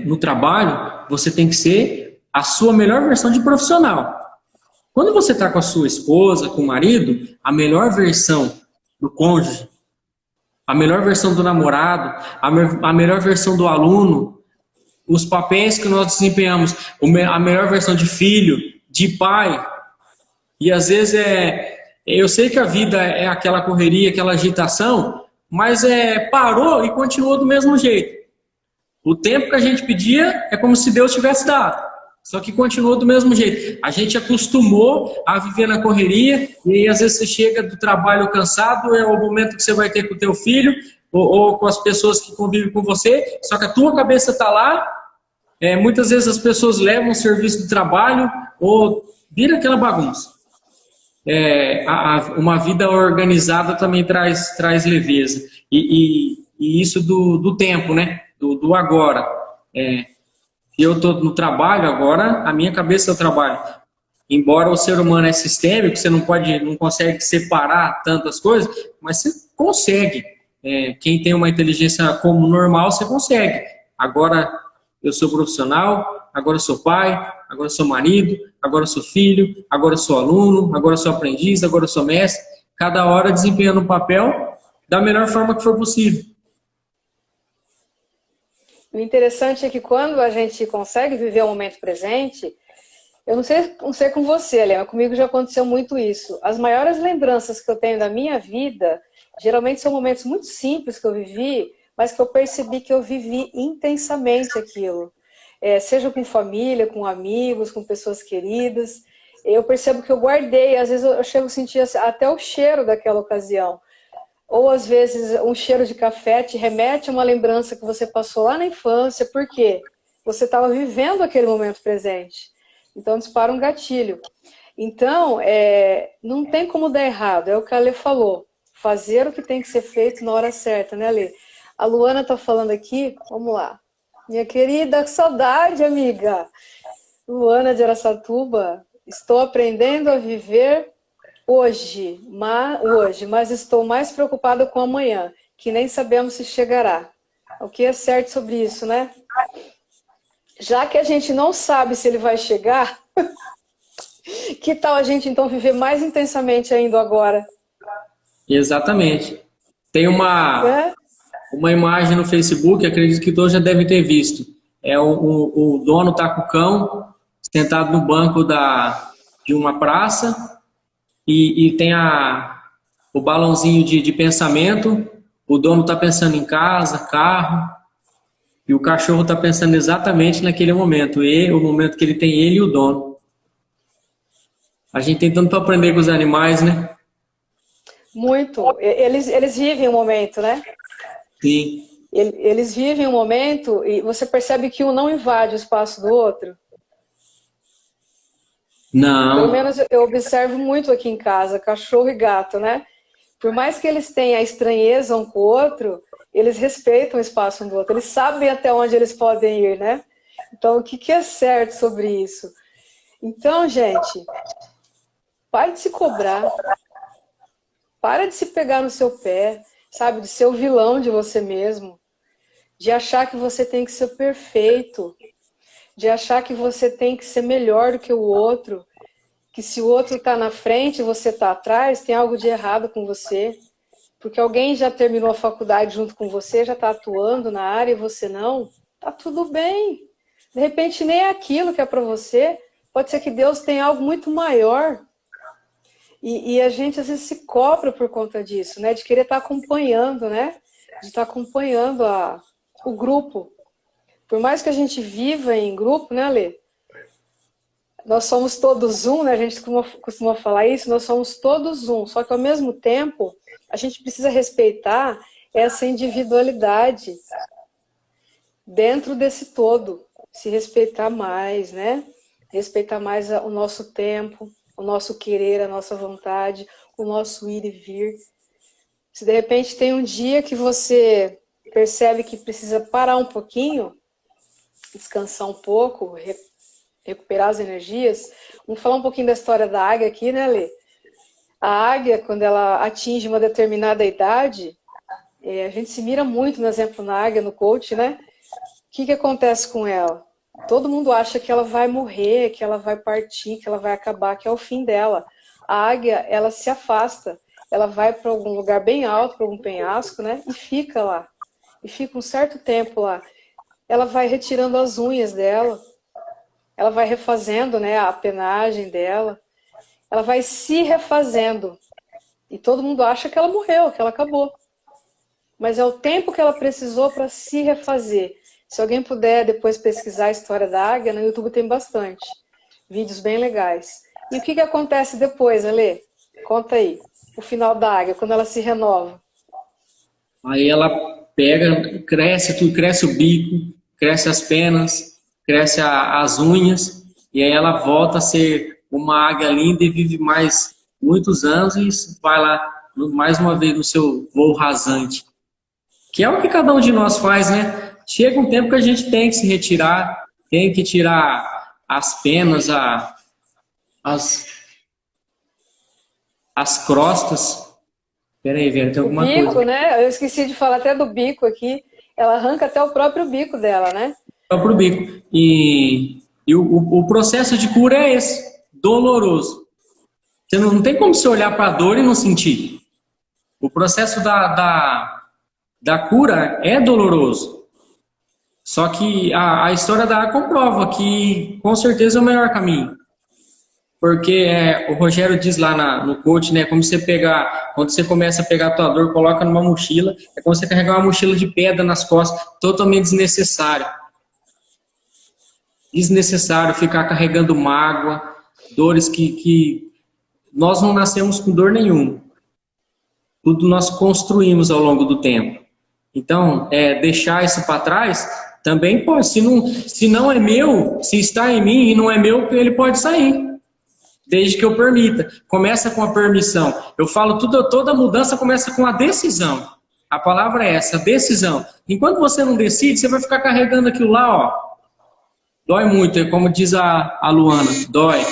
no trabalho, você tem que ser a sua melhor versão de profissional. Quando você está com a sua esposa, com o marido, a melhor versão do cônjuge, a melhor versão do namorado, a melhor versão do aluno, os papéis que nós desempenhamos, a melhor versão de filho, de pai. E às vezes eu sei que a vida é aquela correria, aquela agitação, mas parou e continuou do mesmo jeito. O tempo que a gente pedia é como se Deus tivesse dado. Só que continuou do mesmo jeito. A gente acostumou a viver na correria, e aí às vezes você chega do trabalho cansado, é o momento que você vai ter com o teu filho, ou com as pessoas que convivem com você, só que a tua cabeça está lá. Muitas vezes as pessoas levam o serviço do trabalho, ou vira aquela bagunça. Uma vida organizada também traz leveza. E isso do tempo, né? Do agora. Se eu estou no trabalho agora, a minha cabeça é o trabalho. Embora o ser humano é sistêmico, você não consegue separar tantas coisas, mas você consegue. Quem tem uma inteligência como normal, você consegue. Agora eu sou profissional, agora eu sou pai, agora eu sou marido, agora eu sou filho, agora eu sou aluno, agora eu sou aprendiz, agora eu sou mestre. Cada hora desempenhando um papel da melhor forma que for possível. O interessante é que quando a gente consegue viver o momento presente, eu não sei com você, Helena, comigo já aconteceu muito isso. As maiores lembranças que eu tenho da minha vida, geralmente são momentos muito simples que eu vivi, mas que eu percebi que eu vivi intensamente aquilo. Seja com família, com amigos, com pessoas queridas. Eu percebo que eu guardei, às vezes eu chego a sentir até o cheiro daquela ocasião. Ou às vezes um cheiro de café te remete a uma lembrança que você passou lá na infância, porque você estava vivendo aquele momento presente. Então dispara um gatilho. Então, não tem como dar errado, é o que a Lê falou. Fazer o que tem que ser feito na hora certa, né, Lê? A Luana está falando aqui, vamos lá. Minha querida, que saudade, amiga. Luana de Araçatuba, estou aprendendo a viver hoje, mas estou mais preocupada com amanhã, que nem sabemos se chegará. O que é certo sobre isso, né? Já que a gente não sabe se ele vai chegar, que tal a gente então viver mais intensamente ainda agora? Exatamente. Tem uma imagem no Facebook, acredito que todos já devem ter visto. O dono tá com o cão sentado no banco de uma praça, e tem o balãozinho de pensamento. O dono está pensando em casa, carro, e o cachorro está pensando exatamente naquele momento, o momento que ele tem ele e o dono. A gente tem tanto para aprender com os animais, né? Muito. Eles vivem o momento, né? Sim. Eles vivem o momento e você percebe que um não invade o espaço do outro. Não. Pelo menos eu observo muito aqui em casa, cachorro e gato, né? Por mais que eles tenham a estranheza um com o outro, eles respeitam o espaço um do outro, eles sabem até onde eles podem ir, né? Então, o que é certo sobre isso? Então, gente, pare de se cobrar, para de se pegar no seu pé, sabe? De ser o vilão de você mesmo, de achar que você tem que ser perfeito, de achar que você tem que ser melhor do que o outro, que se o outro está na frente e você está atrás, tem algo de errado com você, porque alguém já terminou a faculdade junto com você, já está atuando na área e você não, tá tudo bem. De repente nem é aquilo que é para você, pode ser que Deus tenha algo muito maior. E a gente às vezes se cobra por conta disso, né? De querer estar acompanhando, né? De estar acompanhando o grupo. Por mais que a gente viva em grupo, né, Lê? Nós somos todos um, né? A gente costuma falar isso, nós somos todos um. Só que ao mesmo tempo, a gente precisa respeitar essa individualidade dentro desse todo. Se respeitar mais, né? Respeitar mais o nosso tempo, o nosso querer, a nossa vontade, o nosso ir e vir. Se de repente tem um dia que você percebe que precisa parar um pouquinho, descansar um pouco, recuperar as energias, vamos falar um pouquinho da história da águia aqui, né, Lê? A águia, quando ela atinge uma determinada idade, a gente se mira muito no exemplo na águia, no coach, né? O que acontece com ela? Todo mundo acha que ela vai morrer, que ela vai partir, que ela vai acabar, que é o fim dela. A águia, ela se afasta, ela vai para algum lugar bem alto, para algum penhasco, né? E fica lá. E fica um certo tempo lá. Ela vai retirando as unhas dela, ela vai refazendo, né, a penagem dela, ela vai se refazendo. E todo mundo acha que ela morreu, que ela acabou. Mas é o tempo que ela precisou para se refazer. Se alguém puder depois pesquisar a história da águia, no YouTube tem bastante. Vídeos bem legais. E o que acontece depois, Alê? Conta aí. O final da águia, quando ela se renova. Aí ela pega, cresce tudo, cresce o bico, cresce as penas, cresce as unhas, e aí ela volta a ser uma águia linda e vive mais muitos anos e vai lá mais uma vez no seu voo rasante. Que é o que cada um de nós faz, né? Chega um tempo que a gente tem que se retirar, tem que tirar as penas, as crostas. Peraí, Vera, tem alguma bico, coisa. Né? Eu esqueci de falar até do bico aqui. Ela arranca até o próprio bico dela, né? É o próprio bico. E o processo de cura é esse, doloroso. Você não tem como você olhar para a dor e não sentir. O processo da cura é doloroso. Só que a história da água comprova que com certeza é o melhor caminho. Porque o Rogério diz lá no coach, né, como você pegar, quando você começa a pegar a tua dor, coloca numa mochila, é como você carregar uma mochila de pedra nas costas, totalmente desnecessário. Desnecessário ficar carregando mágoa, dores que nós não nascemos com dor nenhuma. Tudo nós construímos ao longo do tempo. Então, deixar isso para trás também pode. Se não é meu, se está em mim e não é meu, ele pode sair. Desde que eu permita. Começa com a permissão. Eu falo, toda mudança começa com a decisão. A palavra é essa, decisão. Enquanto você não decide, você vai ficar carregando aquilo lá, ó. Dói muito, é como diz a Luana, dói.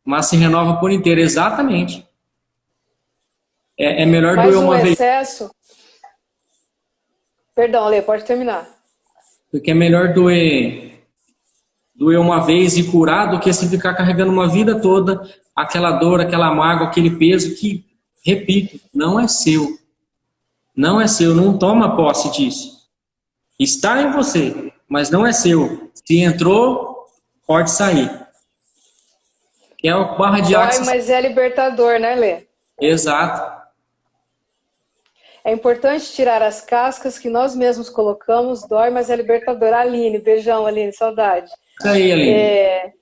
Mas se renova por inteiro, exatamente. É melhor Mas doer uma vez. excesso... Perdão, Lê, pode terminar. Porque é melhor doer uma vez e curar do que se ficar carregando uma vida toda aquela dor, aquela mágoa, aquele peso que, repito, não é seu. Não é seu, não toma posse disso. Está em você, mas não é seu. Se entrou, pode sair. Que é o barra de Dói, mas é libertador, né, Lê? Exato. É importante tirar as cascas que nós mesmos colocamos, dói, mas é libertador. Aline, beijão, Aline, saudade. Isso aí, Aline.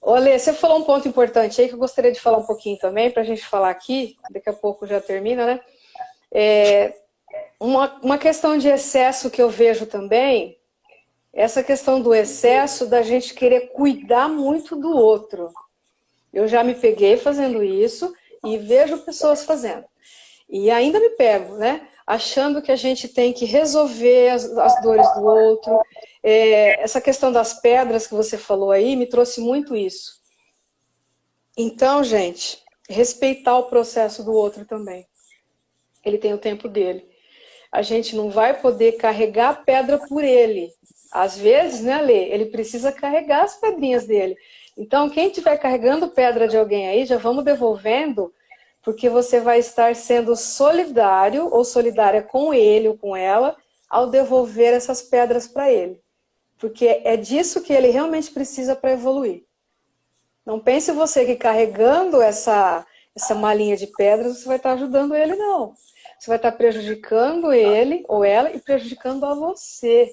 Olê, você falou um ponto importante aí que eu gostaria de falar um pouquinho também, para a gente falar aqui, daqui a pouco já termina, né? Uma questão de excesso que eu vejo também, essa questão do excesso da gente querer cuidar muito do outro. Eu já me peguei fazendo isso e vejo pessoas fazendo. E ainda me pego, né? Achando que a gente tem que resolver as dores do outro. Essa questão das pedras que você falou aí me trouxe muito isso. Então, gente, respeitar o processo do outro também. Ele tem o tempo dele. A gente não vai poder carregar a pedra por ele. Às vezes, né, Lê? Ele precisa carregar as pedrinhas dele. Então, quem estiver carregando pedra de alguém aí, já vamos devolvendo, porque você vai estar sendo solidário ou solidária com ele ou com ela ao devolver essas pedras para ele. Porque é disso que ele realmente precisa para evoluir. Não pense você que carregando essa malinha de pedras você vai estar ajudando ele, não. Você vai estar prejudicando ele ou ela e prejudicando a você.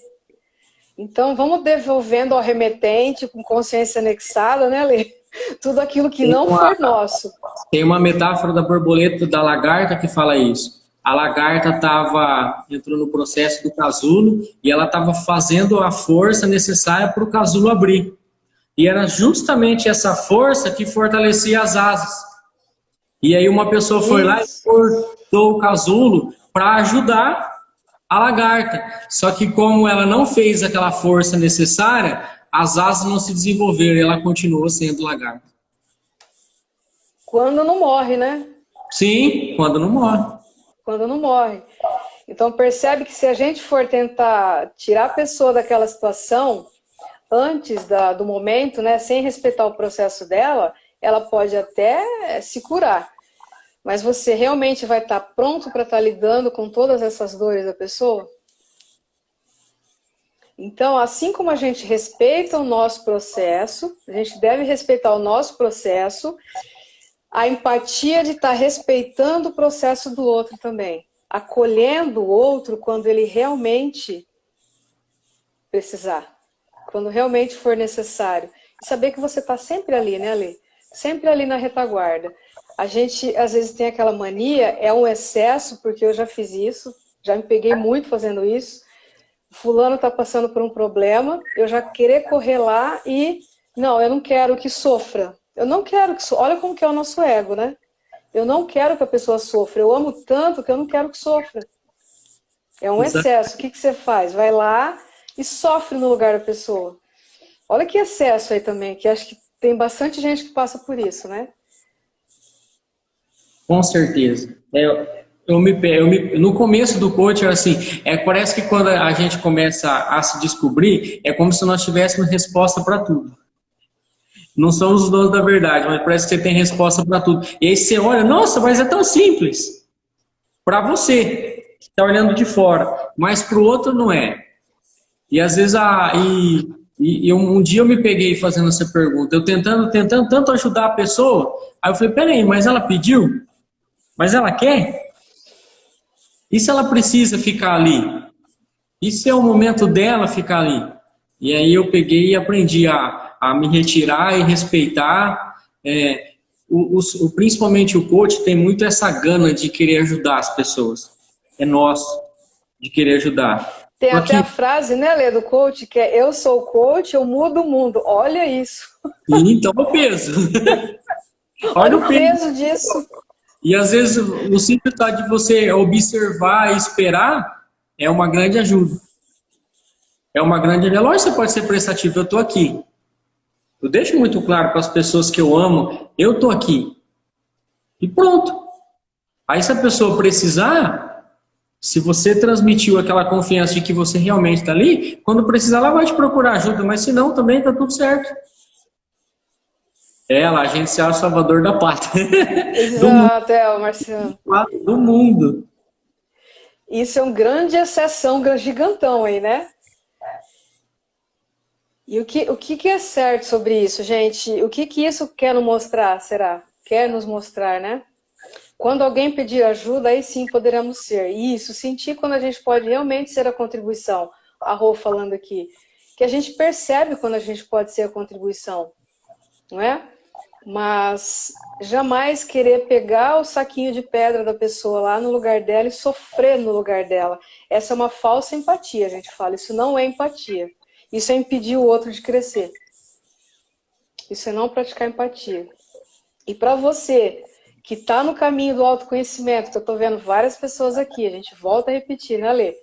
Então, vamos devolvendo ao remetente com consciência anexada, né, Lê? Tudo aquilo que não for nosso. Tem uma metáfora da borboleta, da lagarta, que fala isso. A lagarta entrou no processo do casulo e ela estava fazendo a força necessária para o casulo abrir. E era justamente essa força que fortalecia as asas. E aí uma pessoa foi lá e cortou o casulo para ajudar a lagarta. Só que como ela não fez aquela força necessária, as asas não se desenvolveram e ela continuou sendo lagarta. Quando não morre, né? Sim, quando não morre. Quando não morre. Então percebe que se a gente for tentar tirar a pessoa daquela situação antes do momento, né, sem respeitar o processo dela, ela pode até se curar. Mas você realmente vai estar pronto para estar lidando com todas essas dores da pessoa? Então, assim como a gente respeita o nosso processo, a gente deve respeitar o nosso processo, a empatia de estar respeitando o processo do outro também. Acolhendo o outro quando ele realmente precisar, quando realmente for necessário. E saber que você está sempre ali, né, Ale? Sempre ali na retaguarda. A gente, às vezes, tem aquela mania, é um excesso, porque eu já fiz isso, já me peguei muito fazendo isso. Fulano está passando por um problema, eu já querer correr lá e... Não, eu não quero que sofra. Eu não quero que sofra. Olha como que é o nosso ego, né? Eu não quero que a pessoa sofra. Eu amo tanto que eu não quero que sofra. É um excesso. O que você faz? Vai lá e sofre no lugar da pessoa. Olha que excesso aí também, que acho que tem bastante gente que passa por isso, né? Com certeza. No começo do coaching, assim, parece que quando a gente começa a se descobrir, é como se nós tivéssemos resposta para tudo. Não somos os donos da verdade, mas parece que você tem resposta para tudo. E aí você olha, nossa, mas é tão simples. Para você, que está olhando de fora, mas para o outro não é. E às vezes, um dia eu me peguei fazendo essa pergunta, eu tentando tanto ajudar a pessoa, aí eu falei, peraí, mas ela pediu? Mas ela quer? E se ela precisa ficar ali? E se é o momento dela ficar ali? E aí eu peguei e aprendi a me retirar e respeitar. Principalmente o coach tem muito essa gana de querer ajudar as pessoas. É nosso, de querer ajudar. Tem até a frase, né, Lê, do coach, que é: eu sou o coach, eu mudo o mundo. Olha isso. Então o peso. Olha o peso disso. E às vezes o simples fato de você observar e esperar é uma grande ajuda. É uma grande ajuda. Lógico que você pode ser prestativo, eu estou aqui. Eu deixo muito claro para as pessoas que eu amo, eu estou aqui. E pronto. Aí se a pessoa precisar, se você transmitiu aquela confiança de que você realmente está ali, quando precisar ela vai te procurar ajuda, mas se não também está tudo certo. Ela, a gente se acha o salvador da pátria. Exato, Marciano. Do mundo. Isso é um grande exceção, um grande gigantão aí, né? E o que é certo sobre isso, gente? O que isso quer nos mostrar, será? Quer nos mostrar, né? Quando alguém pedir ajuda, aí sim poderemos ser. Isso, sentir quando a gente pode realmente ser a contribuição. A Rô falando aqui. Que a gente percebe quando a gente pode ser a contribuição, não é? Mas jamais querer pegar o saquinho de pedra da pessoa lá no lugar dela e sofrer no lugar dela. Essa é uma falsa empatia, a gente fala. Isso não é empatia. Isso é impedir o outro de crescer. Isso é não praticar empatia. E para você que está no caminho do autoconhecimento, que eu estou vendo várias pessoas aqui, a gente volta a repetir, né, Lê?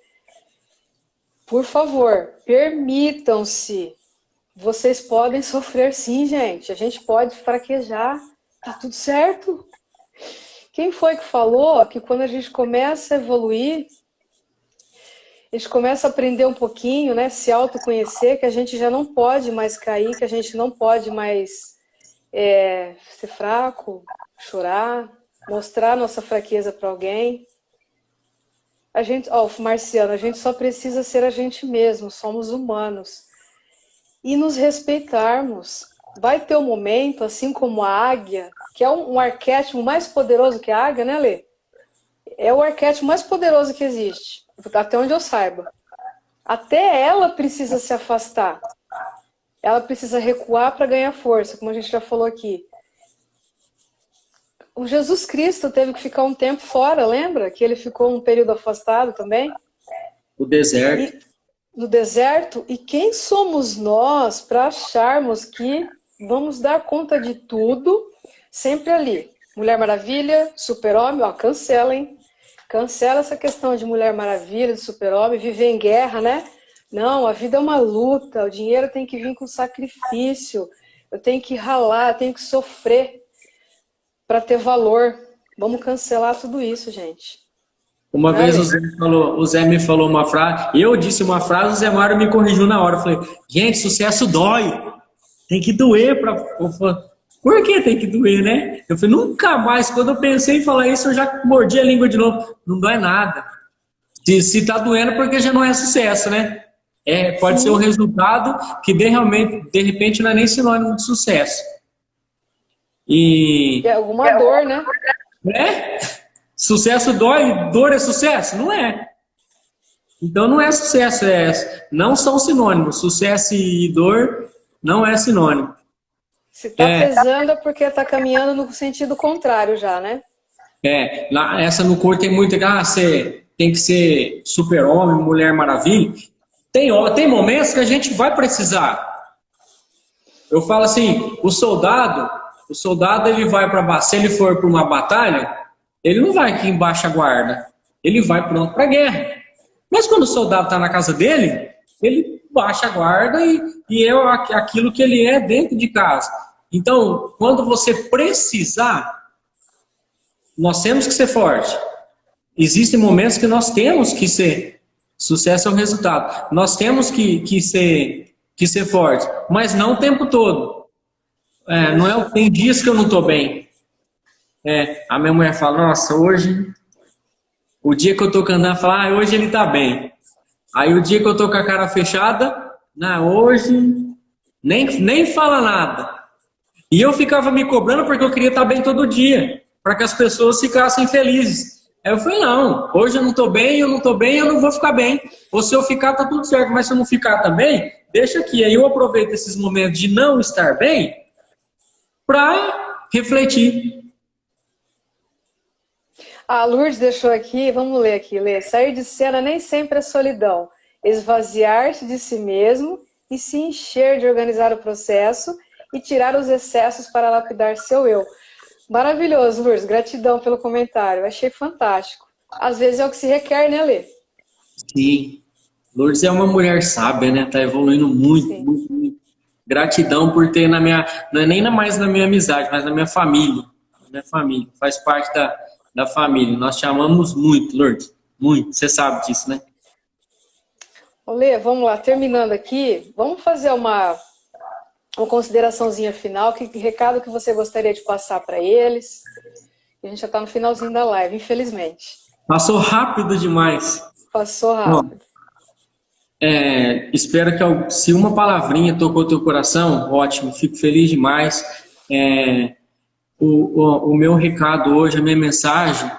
Por favor, permitam-se. Vocês podem sofrer sim, gente. A gente pode fraquejar. Tá tudo certo. Quem foi que falou que quando a gente começa a evoluir, a gente começa a aprender um pouquinho, né? Se autoconhecer, que a gente já não pode mais cair, que a gente não pode mais ser fraco, chorar, mostrar nossa fraqueza para alguém. A gente, Marciano, a gente só precisa ser a gente mesmo, somos humanos. E nos respeitarmos. Vai ter um momento, assim como a águia, que é um arquétipo mais poderoso que a águia, né, Lê? É o arquétipo mais poderoso que existe, até onde eu saiba. Até ela precisa se afastar. Ela precisa recuar para ganhar força, como a gente já falou aqui. O Jesus Cristo teve que ficar um tempo fora, lembra? Que ele ficou um período afastado também. O deserto. No deserto, e quem somos nós para acharmos que vamos dar conta de tudo sempre ali? Mulher Maravilha, Super-Homem, cancela, hein? Cancela essa questão de Mulher Maravilha, de Super-Homem, viver em guerra, né? Não, a vida é uma luta, o dinheiro tem que vir com sacrifício, eu tenho que ralar, eu tenho que sofrer para ter valor. Vamos cancelar tudo isso, gente. Uma vez o Zé me falou uma frase, eu disse uma frase, o Zé Mário me corrigiu na hora. Eu falei, gente, sucesso dói. Tem que doer para... Por que tem que doer, né? Eu falei, nunca mais. Quando eu pensei em falar isso, eu já mordi a língua de novo. Não dói nada. Se tá doendo, porque já não é sucesso, né? Pode ser um resultado que de repente não é nem sinônimo de sucesso. É alguma dor, né? Sucesso dói, dor é sucesso? Não é. Então não é sucesso, não são sinônimos. Sucesso e dor não é sinônimo. Se está pesando é porque está caminhando no sentido contrário já, né? Essa no cor tem muito, você tem que ser super-homem, mulher maravilha. Tem momentos que a gente vai precisar. Eu falo assim, o soldado ele vai para, se ele for para uma batalha, ele não vai aqui em baixa guarda, ele vai pronto para a guerra. Mas quando o soldado está na casa dele, ele baixa a guarda e é aquilo que ele é dentro de casa. Então, quando você precisar, nós temos que ser forte. Existem momentos que nós temos que ser. Sucesso é o resultado. Nós temos que ser forte, mas não o tempo todo. Tem dias que eu não estou bem. A minha mulher fala, nossa, hoje, o dia que eu estou cantando, fala, hoje ele está bem. Aí o dia que eu estou com a cara fechada, hoje nem fala nada. E eu ficava me cobrando porque eu queria estar bem todo dia, para que as pessoas ficassem felizes. Aí eu falei, não, hoje eu não estou bem, eu não vou ficar bem. Ou se eu ficar, tá tudo certo, mas se eu não ficar também, deixa aqui. Aí eu aproveito esses momentos de não estar bem para refletir. A Lourdes deixou aqui, vamos ler aqui, sair de cena nem sempre é solidão. Esvaziar-se de si mesmo e se encher de organizar o processo e tirar os excessos para lapidar seu eu. Maravilhoso, Lourdes. Gratidão pelo comentário. Achei fantástico. Às vezes é o que se requer, né, Lê? Sim. Lourdes é uma mulher sábia, né? Tá evoluindo muito, muito, muito. Gratidão por ter não é nem mais na minha amizade, mas na minha família. Na minha família. Faz parte da família. Nós te amamos muito, Lourdes. Muito. Você sabe disso, né? Lê, vamos lá. Terminando aqui, vamos fazer uma consideraçãozinha final. Que recado que você gostaria de passar para eles? A gente já está no finalzinho da live, infelizmente. Passou rápido demais. Passou rápido. Bom, espero que se uma palavrinha tocou teu coração, ótimo, fico feliz demais. O meu recado hoje, a minha mensagem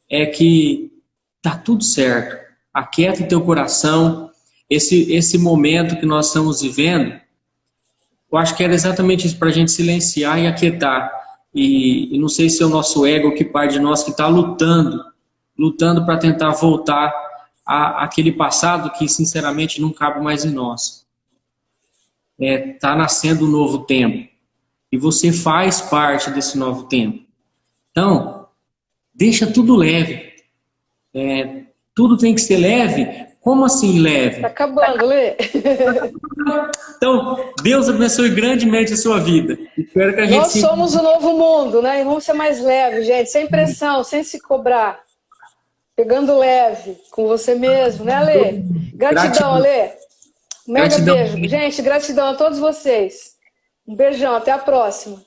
é que tá tudo certo. Aquieta o teu coração. Esse momento que nós estamos vivendo, eu acho que era exatamente isso, para a gente silenciar e aquietar. E não sei se é o nosso ego, que parte de nós que está lutando para tentar voltar àquele passado que, sinceramente, não cabe mais em nós. Tá nascendo um novo tempo. E você faz parte desse novo tempo. Então, deixa tudo leve. Tudo tem que ser leve. Como assim leve? Tá acabando, Lê. Então, Deus abençoe grandemente a sua vida. Espero que Nós somos o novo mundo, né? E vamos ser mais leves, gente. Sem pressão, sem se cobrar. Pegando leve com você mesmo, né, Lê? Gratidão, Lê. Mega beijo. Gente, gratidão a todos vocês. Um beijão, até a próxima.